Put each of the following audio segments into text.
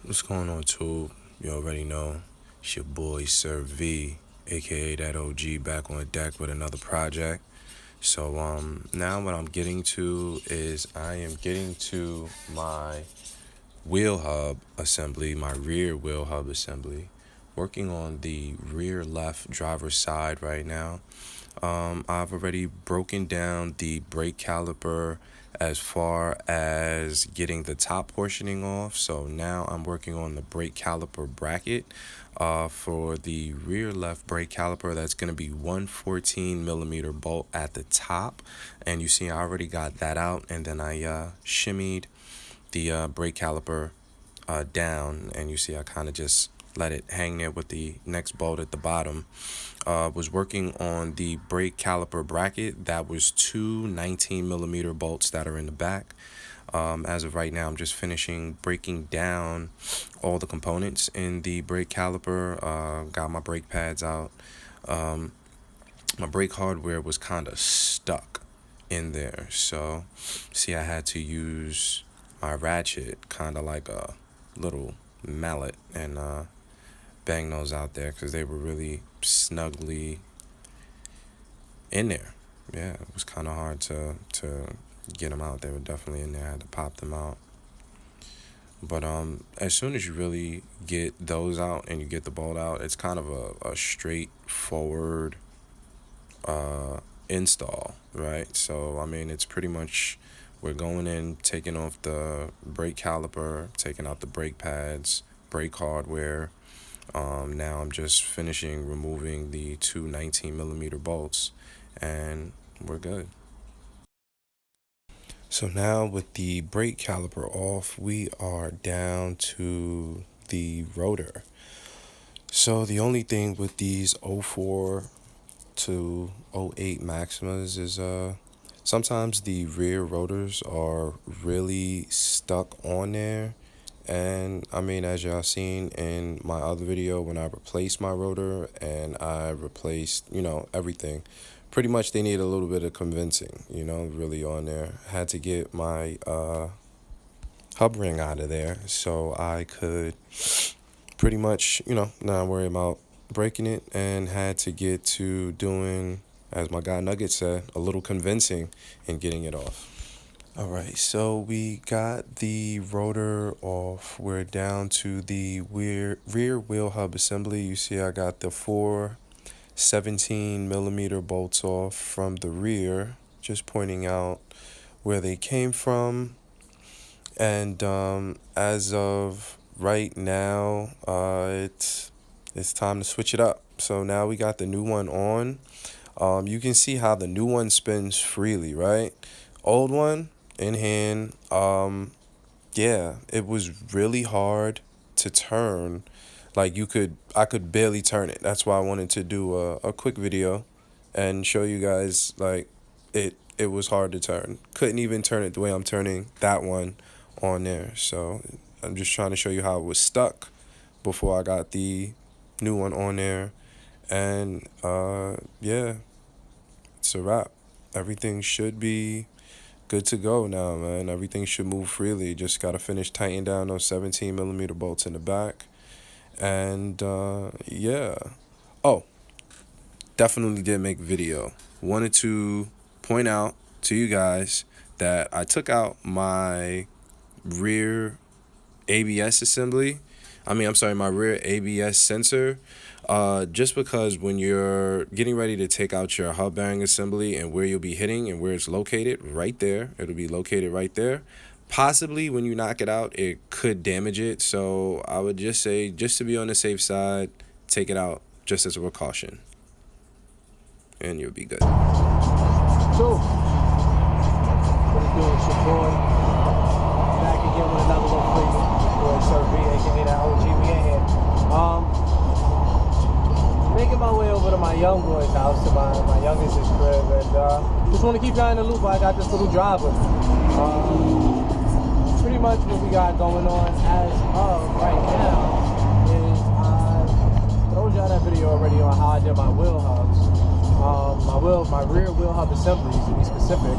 What's going on, Tube? You already know. It's your boy, Sir V, aka that OG, back on deck with another project. So, now what I'm getting to is I am getting to my wheel hub assembly, my rear wheel hub assembly. Working on the rear left driver's side right now. I've already broken down the brake caliper as far as getting the top portioning off. So now I'm working on the brake caliper bracket for the rear left brake caliper. That's going to be 114 millimeter bolt at the top. And you see I already got that out, and then I shimmied the brake caliper down, and you see I kind of just let it hang there with the next bolt at the bottom. Was working on the brake caliper bracket. That was two 19 millimeter bolts that are in the back. As of right now, I'm just finishing breaking down all the components in the brake caliper. Got my brake pads out. My brake hardware was kind of stuck in there, so see I had to use my ratchet, kind of like a little mallet, and bang those out there because they were really snugly in there. Yeah, it was kind of hard to get them out. They were definitely in there. I had to pop them out. But as soon as you really get those out and you get the bolt out, it's kind of a straightforward install, right? So I mean, it's pretty much we're going in, taking off the brake caliper, taking out the brake pads, brake hardware. Now I'm just finishing removing the two 19 millimeter bolts, and we're good. So now with the brake caliper off, we are down to the rotor. So the only thing with these 04 to 08 Maximas is sometimes the rear rotors are really stuck on there. And I mean, as y'all seen in my other video, when I replaced my rotor and I replaced, everything, pretty much they need a little bit of convincing, really on there. Had to get my hub ring out of there so I could pretty much, not worry about breaking it, and had to get to doing, as my guy Nugget said, a little convincing and getting it off. All right, so we got the rotor off. We're down to the rear wheel hub assembly. You see I got the four 17 millimeter bolts off from the rear, just pointing out where they came from. And as of right now, it's time to switch it up. So now we got the new one on. You can see how the new one spins freely, right? Old one in hand, yeah, it was really hard to turn. Like I could barely turn it. That's why I wanted to do a quick video and show you guys, like, it was hard to turn. Couldn't even turn it the way I'm turning that one on there. So I'm just trying to show you how it was stuck before I got the new one on there. And yeah, it's a wrap. Everything should be good to go now, man. Everything should move freely. Just gotta finish tightening down those 17 millimeter bolts in the back. And yeah. Oh, definitely did make a video. Wanted to point out to you guys that I took out my rear ABS assembly. My rear ABS sensor. Just because when you're getting ready to take out your hub bearing assembly and where you'll be hitting and where it's located, right there, it'll be located right there. Possibly when you knock it out, it could damage it. So I would just say, just to be on the safe side, take it out just as a precaution, and you'll be good. So, what it do? It's your boy. Back again with another one for you. Boy, Sir V, aka that OG. We in here. Making my way over to my young boy's house, to my youngest's crib, and just want to keep y'all in the loop. I got this little drive with me. Pretty much what we got going on as of right now is I told y'all that video already on how I did my wheel hubs. My rear wheel hub assemblies, to be specific.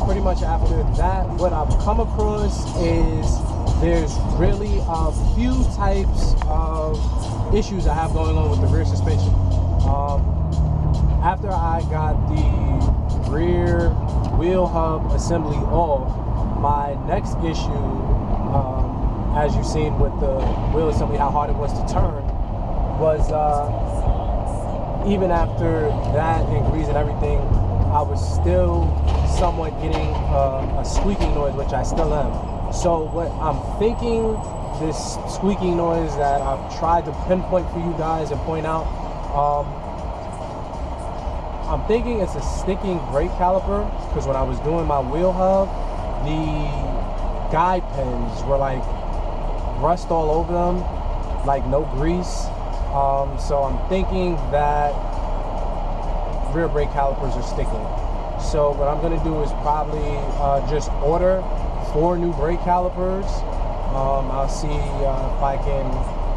Pretty much after that, what I've come across is there's really a few types of issues I have going on with the rear suspension. After I got the rear wheel hub assembly off, my next issue, as you've seen with the wheel assembly, how hard it was to turn, was even after that and grease and everything, I was still somewhat getting a squeaking noise, which I still am. So what I'm thinking, this squeaking noise that I've tried to pinpoint for you guys and point out, I'm thinking it's a sticking brake caliper, because when I was doing my wheel hub, the guide pins were like rust all over them, like no grease. So I'm thinking that rear brake calipers are sticking. So what I'm gonna do is probably just order 4 new brake calipers. I'll see if I can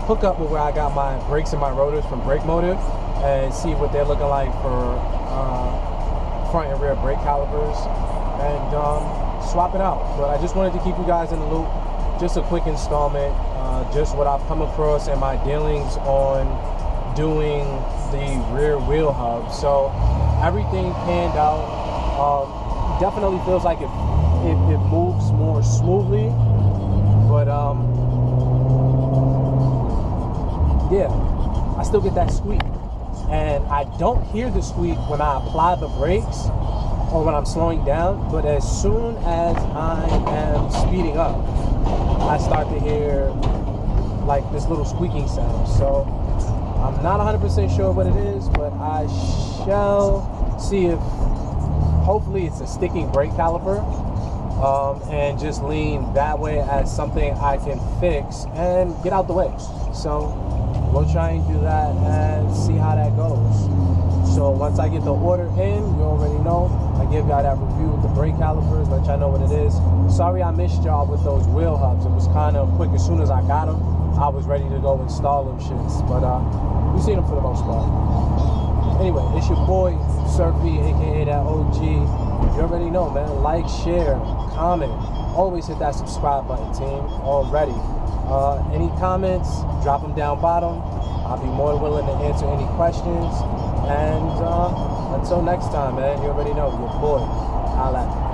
hook up with where I got my brakes and my rotors from Brake Motive and see what they're looking like for front and rear brake calipers, and swap it out. But I just wanted to keep you guys in the loop. Just a quick installment, just what I've come across and my dealings on doing the rear wheel hub. So everything panned out. Definitely feels like it moves more smoothly, but yeah, I still get that squeak, and I don't hear the squeak when I apply the brakes or when I'm slowing down, but as soon as I am speeding up, I start to hear like this little squeaking sound. So I'm not 100% sure what it is, but I shall see if hopefully it's a sticking brake caliper, and just lean that way as something I can fix and get out the way. So we'll try and do that and see how that goes. So once I get the order in, you already know, I give y'all that review with the brake calipers, let y'all know what it is. Sorry I missed y'all with those wheel hubs. It was kind of quick. As soon as I got them, I was ready to go install them shits. But we've seen them for the most part. Anyway, it's your boy, Sir V, aka that OG. You already know, man. Like, share, comment. Always hit that subscribe button, team. Already. Any comments, drop them down bottom. I'll be more than willing to answer any questions. And until next time, man, you already know, your boy. Holla.